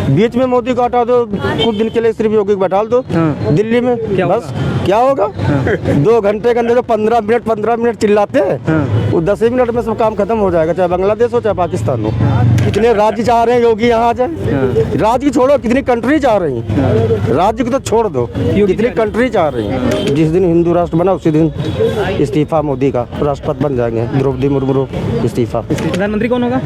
बीच में मोदी को हटा दो, कुछ दिन के लिए सिर्फ योगी को बैठा दो दिल्ली में, बस क्या होगा? 2 घंटे के अंदर जो 15 मिनट चिल्लाते हैं, वो 10 मिनट में सब काम खत्म हो जाएगा, चाहे बांग्लादेश हो चाहे पाकिस्तान हो। कितने राज्य चाह रहे हैं योगी यहाँ आ जाए? राज्य की छोड़ो, कितनी कंट्री चाह रही हैं? राज्य को तो छोड़ दो, कितनी कंट्री चाह रही हैं? जिस दिन हिंदू राष्ट्र बना उसी दिन इस्तीफा मोदी का, राष्ट्रपति बन जाएंगे द्रौपदी मुर्मू, इस्तीफा। प्रधानमंत्री कौन होगा?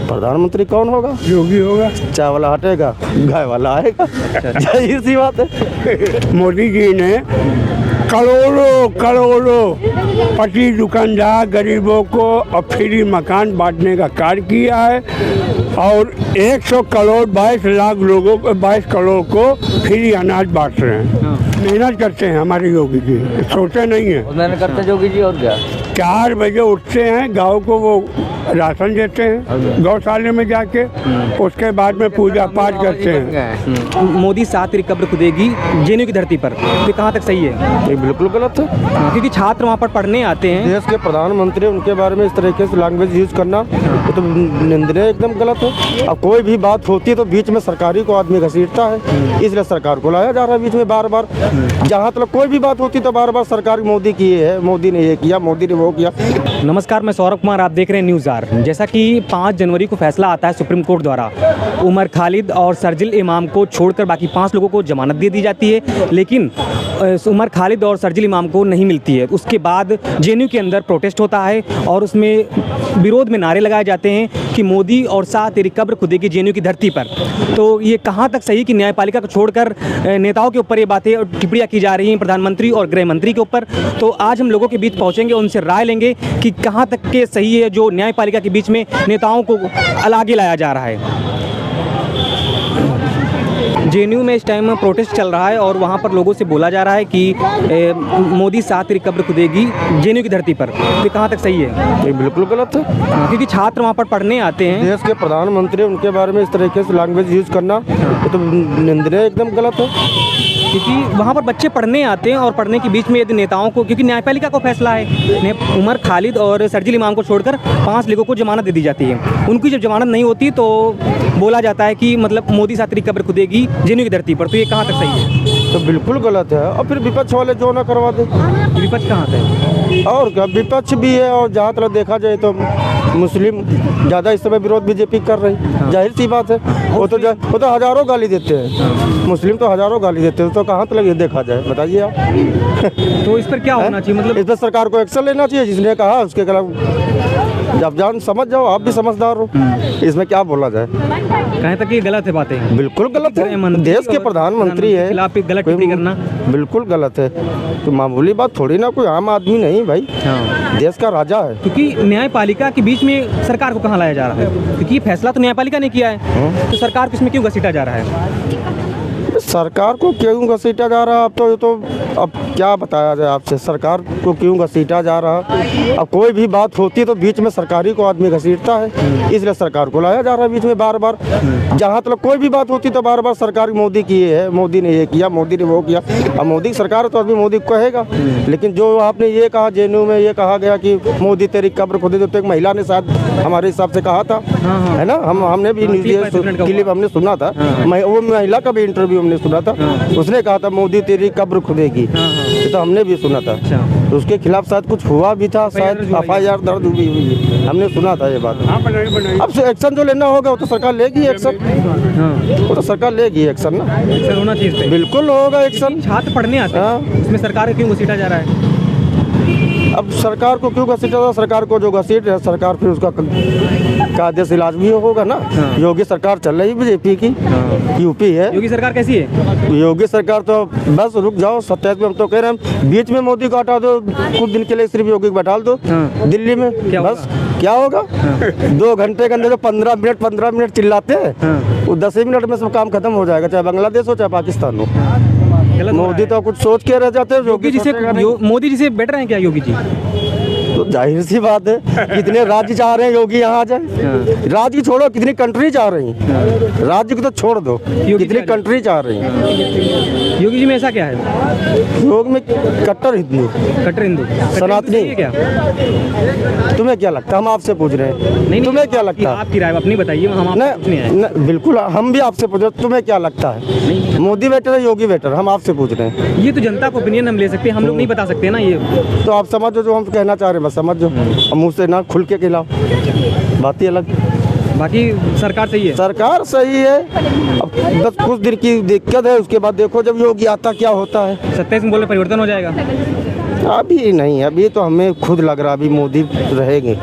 प्रधानमंत्री कौन होगा? योगी होगा। चाय वाला हटेगा, गाय वाला आएगा, जाहिर सी बात है। मोदी जी ने करोड़ों पटी दुकानदार गरीबों को अब फ्री मकान बांटने का कार्य किया है और 100 करोड़ 22 लाख लोगों को 22 करोड़ को फ्री अनाज बांट रहे हैं। मेहनत करते हैं हमारे योगी जी, सोते नहीं है। मेहनत करते योगी जी, और क्या 4 बजे उठते हैं, गाँव को वो राशन देते हैं गौशाले में जाके, उसके बाद में पूजा पाठ करते हैं। मोदी 7 तारीख कब्र खुदेगी जेएनयू की धरती पर, तो कहाँ तक सही है? ये बिल्कुल गलत है, क्योंकि छात्र वहाँ पर पढ़ने आते हैं। देश के प्रधानमंत्री, उनके बारे में इस तरीके से लैंग्वेज यूज करना वो तो निंदनीय, एकदम गलत है। अब कोई भी बात होती है तो बीच में सरकारी को आदमी घसीटता है, इसलिए सरकार को लाया जा रहा है बीच में बार बार। जहाँ तक कोई भी बात होती तो बार बार सरकार मोदी की ये है, मोदी ने ये किया, मोदी ने वो किया। नमस्कार, मैं सौरभ कुमार, आप देख रहे हैं न्यूज़ आर। जैसा कि 5 जनवरी को फैसला आता है सुप्रीम कोर्ट द्वारा, उमर खालिद और शर्जिल इमाम को छोड़कर बाकी 5 लोगों को जमानत दे दी जाती है, लेकिन उमर खालिद और शर्जिल इमाम को नहीं मिलती है। उसके बाद जेएनयू के अंदर प्रोटेस्ट होता है और उसमें विरोध में नारे लगाए जाते हैं कि मोदी और 7 तेरी कब्र खुदेगी जेएनयू की धरती पर। तो ये कहाँ तक सही कि न्यायपालिका को छोड़कर नेताओं के ऊपर ये बातें और टिप्पणियाँ की जा रही हैं, प्रधानमंत्री और गृह मंत्री के ऊपर? तो आज हम लोगों के बीच पहुँचेंगे, उनसे राय लेंगे कि कहाँ तक के सही है जो न्यायपालिका के बीच में नेताओं को आगे लाया जा रहा है। जेएनयू में इस टाइम प्रोटेस्ट चल रहा है और वहाँ पर लोगों से बोला जा रहा है कि मोदी 7 तारीख कब्र खुदेगी जेएनयू की धरती पर, तो कहाँ तक सही है? ये बिल्कुल गलत है, क्योंकि छात्र वहाँ पर पढ़ने आते हैं। देश के प्रधानमंत्री, उनके बारे में इस तरीके से लैंग्वेज यूज करना वो तो निंदनीय, एकदम गलत है। क्योंकि वहाँ पर बच्चे पढ़ने आते हैं और पढ़ने के बीच में यदि नेताओं को, क्योंकि न्यायपालिका को फैसला है, उमर खालिद और शर्जिल इमाम को छोड़कर 5 लोगों को जमानत दे दी जाती है। उनकी जब जमानत नहीं होती तो बोला जाता है कि मतलब मोदी 7 तारीख कब्र खुदेगी जेएनयू की धरती पर, तो ये कहाँ तक सही है? तो बिल्कुल गलत है। और फिर विपक्ष वाले जो ना करवा दे। विपक्ष कहाँ है? और क्या, विपक्ष भी है, और जहाँ तक देखा जाए तो मुस्लिम ज़्यादा इस समय विरोध बीजेपी कर रही, जाहिर सी बात है। वो तो हज़ारों गाली देते हैं, मुस्लिम तो हज़ारों गाली देते हैं, तो कहाँ तक ये देखा जाए, बताइए आप। तो इस पर क्या होना चाहिए? मतलब इस पर सरकार को एक्शन लेना चाहिए, जिसने कहा उसके खिलाफ जब जान समझ जाओ, आप भी समझदार हो, इसमें क्या बोला जाए? कहीं तक ये गलत है बातें? बिल्कुल गलत है, देश के प्रधानमंत्री है, खिलाफ गलत टिप्पणी करना बिल्कुल गलत है। तो मामूली बात थोड़ी ना, कोई आम आदमी नहीं भाई, देश का राजा है। क्योंकि न्यायपालिका के बीच में सरकार को कहाँ लाया जा रहा है? क्योंकि ये फैसला तो न्यायपालिका ने किया है, तो सरकार को इसमें क्यों घसीटा जा रहा है? सरकार को क्यों घसीटा जा रहा है? अब क्या बताया जाए आपसे, सरकार को क्यों घसीटा जा रहा है? अब कोई भी बात होती है तो बीच में सरकारी को आदमी घसीटता है, इसलिए सरकार को लाया जा रहा है बीच में बार बार। जहाँ तक कोई भी बात होती तो बार बार सरकार मोदी की ये है, मोदी ने ये किया, मोदी ने वो किया। अब मोदी की सरकार तो आदमी मोदी को कहेगा, लेकिन जो आपने ये कहा जेएनयू में, ये कहा गया कि मोदी तेरी कब्र खुदेगी, तो एक महिला ने शायद हमारे हिसाब से कहा था, है ना? हमने भी क्लिप हमने सुना था, वो महिला का भी इंटरव्यू हमने सुना था, उसने कहा था मोदी तेरी कब्र खुदेगी, ये तो हमने भी सुना था। तो उसके खिलाफ शायद कुछ हुआ भी था, शायद FIR दर्ज भी हुई है, हमने सुना था ये बात। अब से एक्शन जो लेना होगा वो तो सरकार लेगी एक्शन, वो तो सरकार लेगी एक्शन ना, होना चाहिए, बिल्कुल होगा एक्शन। छात्र पढ़ने आते हैं, इसमें सरकार क्यों घसीटा जा रहा है? अब सरकार को क्यों घसीटा था? सरकार को जो घसीट है सरकार, फिर उसका कायदे से इलाज भी होगा ना। योगी सरकार चल रही बीजेपी की, यूपी है। योगी सरकार कैसी है? योगी सरकार तो बस रुक जाओ, 27 में हम तो कह रहे हैं बीच में मोदी को हटा दो, कुछ दिन के लिए सिर्फ योगी को बैठा दो दिल्ली में, बस क्या होगा? 2 घंटे के अंदर जो 15 मिनट चिल्लाते हैं, वो 10 मिनट में सब काम खत्म हो जाएगा, चाहे बांग्लादेश हो चाहे पाकिस्तान हो। मोदी तो कुछ सोच के रह जाते हैं। मोदी जी से बेटर हैं क्या योगी जी? तो तो जाहिर सी बात है, कितने राज्य चाह रहे हैं योगी यहाँ आ जाए। राज्य छोड़ो, कितनी कंट्री चाह रही हैं, राज्य को तो छोड़ दो, कितनी कंट्री चाह रही हैं। योगी जी में ऐसा क्या है? योग में कट्टर हिंदू, कट्टर हिंदू, सनातनी है क्या? तुम्हें क्या लगता है? हम आपसे पूछ रहे हैं, नहीं, तुम्हें क्या लगता है? आपकी राय अपनी बताइए, हम आपसे पूछने आए। नहीं, बिल्कुल हम भी आपसे पूछ रहे हैं, तुम्हें क्या लगता है? मोदी बेटर है योगी बेटर? हम आपसे पूछ रहे हैं। ये तो जनता का ओपिनियन हम ले सकते हैं, हम लोग नहीं बता सकते ना ये। तो आप समझो जो हम कहना चाह रहे हैं, बस समझो, मुँह से ना खुल के खिलाओ, बात ही अलग। बाकी सरकार सही है, सरकार सही है, अब बस कुछ दिन की दिक्कत है, उसके बाद देखो जब योगी आता क्या होता है। 27 में बोले परिवर्तन हो जाएगा। अभी नहीं, अभी तो हमें खुद लग रहा अभी मोदी रहेंगे।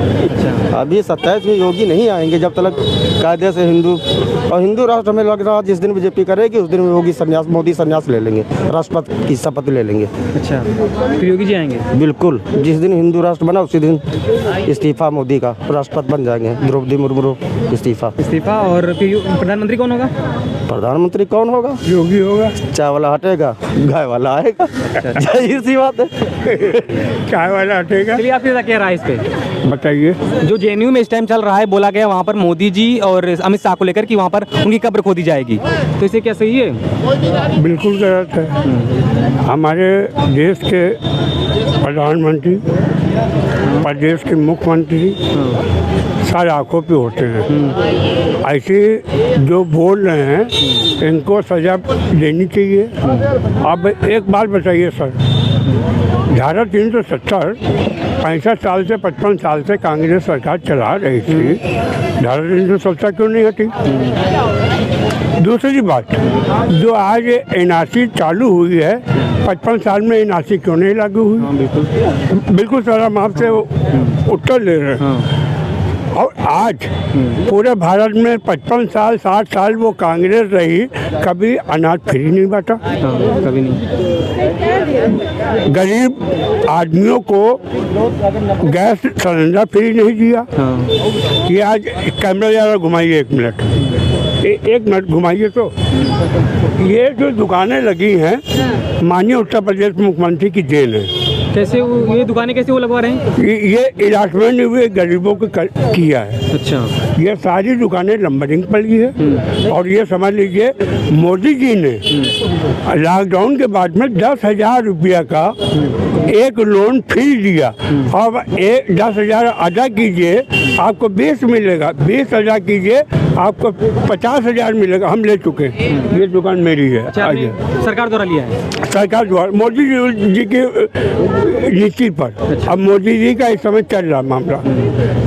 अभी 27 में योगी नहीं आएंगे जब तक कायदे से हिंदू और हिंदू राष्ट्र हमें लग रहा जिस दिन बीजेपी करेगी उस दिन योगी संन्यास, मोदी संन्यास ले लेंगे, राष्ट्रपति की शपथ ले लेंगे। अच्छा, फिर योगी जी आएंगे? बिल्कुल, जिस दिन हिंदू राष्ट्र बना उसी दिन इस्तीफा मोदी का, राष्ट्रपति बन जाएंगे द्रौपदी मुर्मू, इस्तीफा। और फिर प्रधानमंत्री कौन होगा? प्रधानमंत्री कौन होगा? योगी होगा। चाय वाला हटेगा, गाय वाला आएगा, जाहिर सी बात है। चाय वाला हटेगा। चलिए, आपकी क्या राय इस पे बताइए। जो जेएनयू में इस टाइम चल रहा है, बोला गया वहाँ पर मोदी जी और अमित शाह को लेकर कि वहाँ पर उनकी कब्र खोदी जाएगी, तो इसे क्या सही है? बिल्कुल गलत है। हमारे देश के प्रधानमंत्री, प्रदेश के मुख्यमंत्री सारे आंखों पे होते हैं। ऐसे जो बोल रहे हैं इनको सजा देनी चाहिए। अब एक बात बताइए सर, धारा 370 65 साल से 55 साल से कांग्रेस सरकार चला रही थी, धारा 370 क्यों नहीं हटी? दूसरी बात, जो आज एनआरसी चालू हुई है 55 साल में एनआरसी क्यों नहीं लागू हुई? बिल्कुल सर, हम आपसे उत्तर ले रहे हैं। और आज पूरे भारत में 55 साल 60 साल वो कांग्रेस रही, कभी अनाज फ्री नहीं बांटा, कभी नहीं। गरीब आदमियों को गैस सिलेंडर फ्री नहीं दिया। ये आज कैमरा ज़रा घुमाइए, एक मिनट घुमाइए। तो ये जो दुकानें लगी हैं, माननीय उत्तर प्रदेश मुख्यमंत्री की देन है। कैसे ये दुकानें कैसे वो लगवा रहे हैं? ये इलाजमेंट हुए गरीबों को किया है। अच्छा, ये सारी दुकानें नंबरिंग पर ली है। और ये समझ लीजिए मोदी जी ने लॉकडाउन के बाद में 10,000 रुपया का एक लोन फ्री दिया। अब 10,000 अदा कीजिए आपको 20 मिलेगा, 20,000 कीजिए आपको 50,000 मिलेगा। हम ले चुके हैं, ये दुकान मेरी है। अच्छा, सरकार द्वारा लिया है? सरकार द्वारा, मोदी जी की नीति पर। अब मोदी जी का इस समय चल रहा मामला।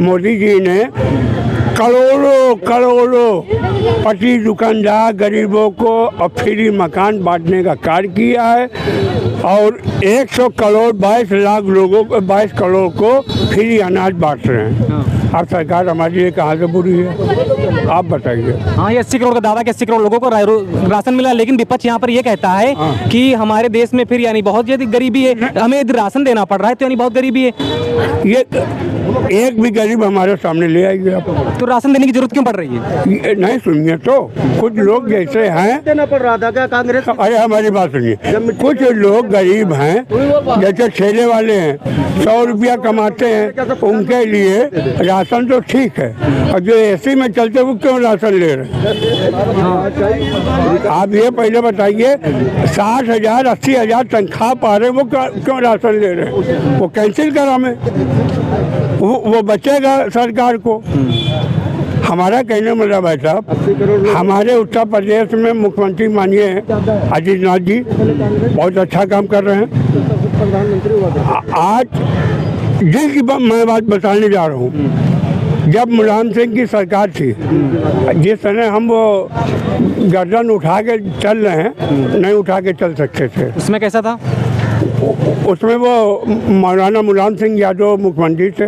मोदी जी ने करोड़ों पटी दुकानदार गरीबों को फ्री मकान बांटने का कार्य किया है और 100 करोड़ 22 लाख लोगों को 22 करोड़ को फ्री अनाज बांट रहे हैं। अब सरकार हमारी लिए कहाँ से बुरी है, आप बताइए। हाँ, ये 80 करोड़ का दावा कि 80 करोड़ लोगों को राशन मिला, लेकिन विपक्ष यहाँ पर ये कहता है कि हमारे देश में फिर यानी बहुत ज़्यादा गरीबी है, हमें राशन देना पड़ रहा है, तो यानी बहुत गरीबी है। ये एक भी गरीब हमारे सामने ले आएंगे आप, तो राशन देने की जरूरत क्यों पड़ रही है? नहीं सुनिए, तो कुछ लोग जैसे हैं, देना पड़ रहा था क्या कांग्रेस? अरे हमारी बात सुनिए, कुछ लोग गरीब हैं, जैसे ठेले वाले हैं, 100 रुपया कमाते हैं, उनके लिए राशन तो ठीक है, और जो एसी में चलते वो क्यों राशन ले रहे हैं? आप ये पहले बताइए, 60,000 80,000 तनख्वाह पा रहे वो क्यों राशन ले रहे हैं? वो कैंसिल करा में, वो बचेगा सरकार को। हमारा कहने मतलब है साहब, हमारे उत्तर प्रदेश में मुख्यमंत्री माननीय आदित्यनाथ जी बहुत अच्छा काम कर रहे हैं। आज दिल की मैं बात बताने जा रहा हूँ, जब मुलायम सिंह की सरकार थी, जिस समय हम वो गर्दन उठा के चल रहे हैं, नहीं उठा के चल सकते थे। उसमें कैसा था? उसमें वो मौलाना मुलायम सिंह यादव मुख्यमंत्री थे,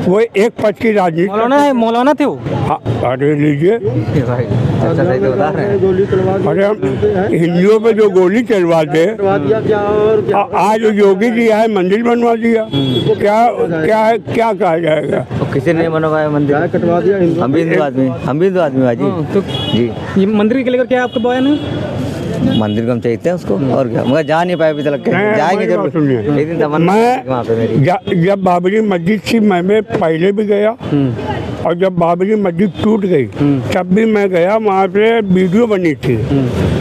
वो एक पद की राजनीति। मौलाना थे वो? हाँ, अरे लीजिए, अरे हम हिंदुओं पे जो गोली चलवा दे, आज योगी जी आए मंदिर बनवा दिया, क्या कहा जाएगा? तो किसी ने बनवाया मंदिर? कटवा दिया। हम भी हिंदू आदमी बाजी। तो जी, ये मंदिर के लेकर क्या आपका बयान है? मंदिर को हम चाहते हैं उसको, और क्या, मगर जा नहीं पाए अभी तक। नहीं, जाएंगे हमारी बात सुनिए। जरूर, एक दिन तमन्ना है वहाँ पे मेरी। जब बाबरी मस्जिद थी मैं पहले भी गया, और जब बाबरी मस्जिद टूट गई तब भी मैं गया। वहाँ पे वीडियो बनी थी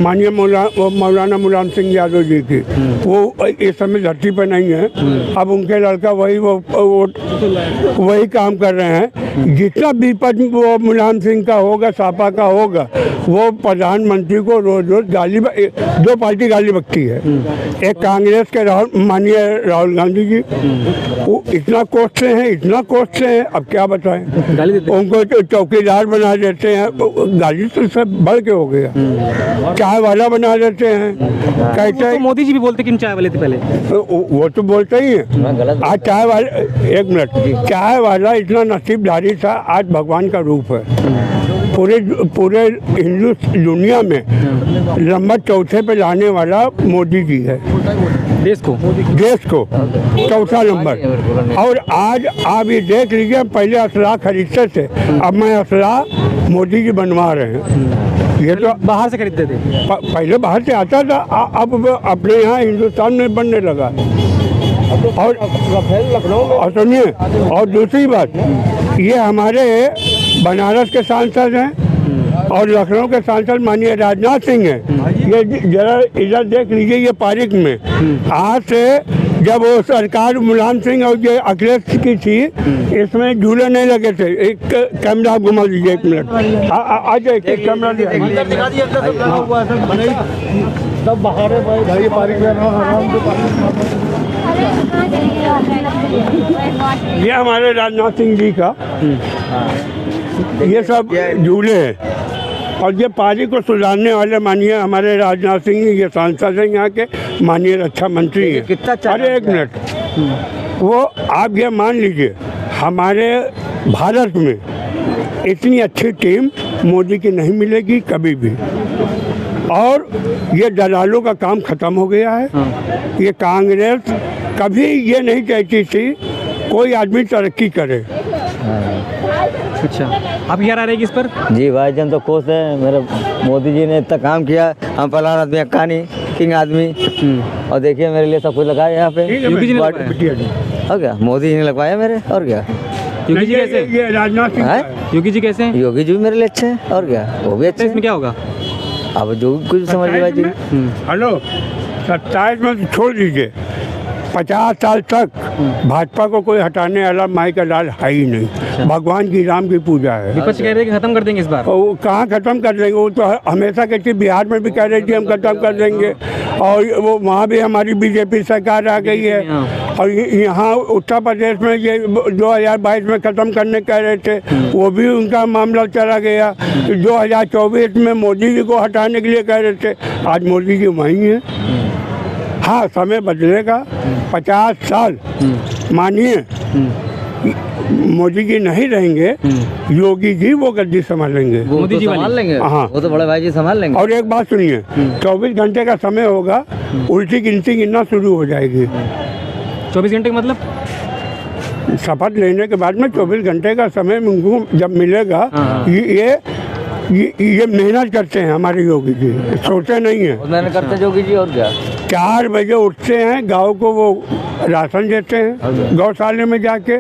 माननीय मौलाना मुलायम सिंह यादव जी की। वो इस समय धरती पर नहीं है, अब उनके लड़का वही काम कर रहे हैं। जितना विपद वो मुलायम सिंह का होगा, सापा का होगा, वो प्रधानमंत्री को रोज रोज गाली, दो पार्टी गाली बकती है। एक कांग्रेस के माननीय राहुल गांधी जी, वो इतना कोसते हैं, अब क्या बताएं। उनको तो चौकीदार बना देते हैं, गाली तो सब बढ़ के हो गया। चाय वाला बना देते हैं, कहते हैं। मोदी जी भी बोलते कि चाय वाले थे पहले, वो तो बोलते ही है। आज चाय वाला, एक मिनट, चाय वाला इतना नसीबदारी था, आज भगवान का रूप है। पूरे हिंदू दुनिया में नंबर चौथे पे लाने वाला मोदी जी है, देश को चौथा नंबर। और आज आप ये देख लीजिए, पहले असला खरीदते थे, अब मैं असला मोदी जी बनवा रहे हैं। ये तो बाहर से खरीदते थे, पहले बाहर से आता था, अब अपने यहाँ हिंदुस्तान में बनने लगा। और लखनऊ में, और सुनिए, और दूसरी बात, ये हमारे बनारस के सांसद हैं और लखनऊ के सांसद माननीय राजनाथ सिंह हैं। ये जरा इधर देख लीजिए, ये पारिक में आज से जब वो सरकार मुलायम सिंह और ये अखिलेश की थी, इसमें झूले नहीं लगे थे। एक कैमरा घुमा लीजिए, एक मिनट आ जाए, एक कैमरा सब बाहर है भाई, पारिक ये हमारे राजनाथ सिंह जी का ये सब झूले हैं। और ये पारी को सुधारने वाले माननीय हमारे राजनाथ सिंह, ये सांसद हैं यहाँ के, माननीय रक्षा मंत्री हैं। अरे एक मिनट, वो आप ये मान लीजिए, हमारे भारत में इतनी अच्छी टीम मोदी की नहीं मिलेगी कभी भी। और ये दलालों का काम खत्म हो गया है। ये कांग्रेस कभी ये नहीं कहती थी कोई आदमी तरक्की करे। अच्छा, आप यहाँ आ रहे हैं इस पर? जी भाईजान तो खुश है, मेरे मोदी जी ने इतना काम किया। हम फलान आदमी अक्का नहीं, किंग आदमी। और देखिए मेरे लिए सब कुछ लगाया यहाँ पे। योगी जी ने लगाया, और क्या मोदी जी ने लगवाया मेरे, और क्या। योगी जी कैसे? ये राजनाथ सिंह, योगी जी कैसे हैं? योगी जी भी मेरे लिए अच्छे हैं, और क्या, वो भी अच्छे। इसमें क्या होगा अब जो कुछ समझ लीजिए भाई जी। हेलो, 27 में तो छोड़ दीजिए, 50 साल तक भाजपा को कोई हटाने वाला माई का लाल है ही नहीं। भगवान की राम की पूजा है। विपक्ष कह रहे हैं कि खत्म कर देंगे इस बार। वो कहाँ खत्म कर देंगे, वो तो हमेशा कहती, बिहार में भी कह रही थी हम खत्म कर देंगे, और वो वहाँ भी हमारी बीजेपी सरकार आ गई है। और यहाँ उत्तर प्रदेश में ये 2022 में ख़त्म करने कह रहे थे, वो भी उनका मामला चला गया। 2024 में मोदी जी को हटाने के लिए कह रहे थे, आज मोदी जी वहीं हैं। हाँ, समय बदलेगा, 50 साल मानिए मोदी जी नहीं रहेंगे, योगी जी वो गद्दी संभालेंगे, मोदी जी संभाल लेंगे। हाँ, वो तो बड़े भाई जी संभाल लेंगे। और एक बात सुनिए, 24 घंटे का समय होगा, उल्टी गिनती गिनना शुरू हो जाएगी। 24 घंटे का मतलब? शपथ लेने के बाद में 24 घंटे का समय उनको जब मिलेगा। ये मेहनत करते हैं हमारे योगी जी, सोते नहीं है। मेहनत करते योगी जी, और क्या। 4 बजे उठते हैं, गाँव को वो राशन देते हैं गौशाले में जाके,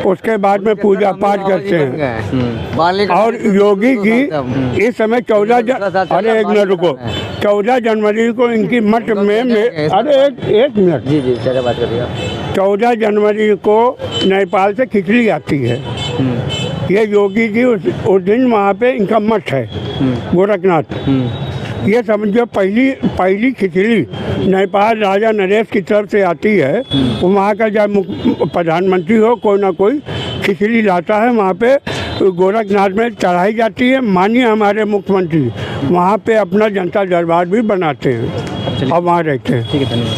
उसके बाद में पूजा पाठ करते हैं। और योगी जी इस समय 14 जनवरी को इनकी मठ में अरे एक मिनट, जी जी बात करिए। 14 जनवरी को नेपाल से खिचड़ी आती है। ये योगी जी उस दिन वहाँ पे इनका मठ है गोरखनाथ। ये समझो पहली खिचड़ी नेपाल राजा नरेश की तरफ से आती है। वहाँ का जब प्रधानमंत्री हो, कोई ना कोई खिचड़ी लाता है, वहाँ पे गोरखनाथ में चढ़ाई जाती है। माननीय हमारे मुख्यमंत्री वहाँ पे अपना जनता दरबार भी बनाते हैं और वहाँ रहते हैं। ठीक है, धन्यवाद।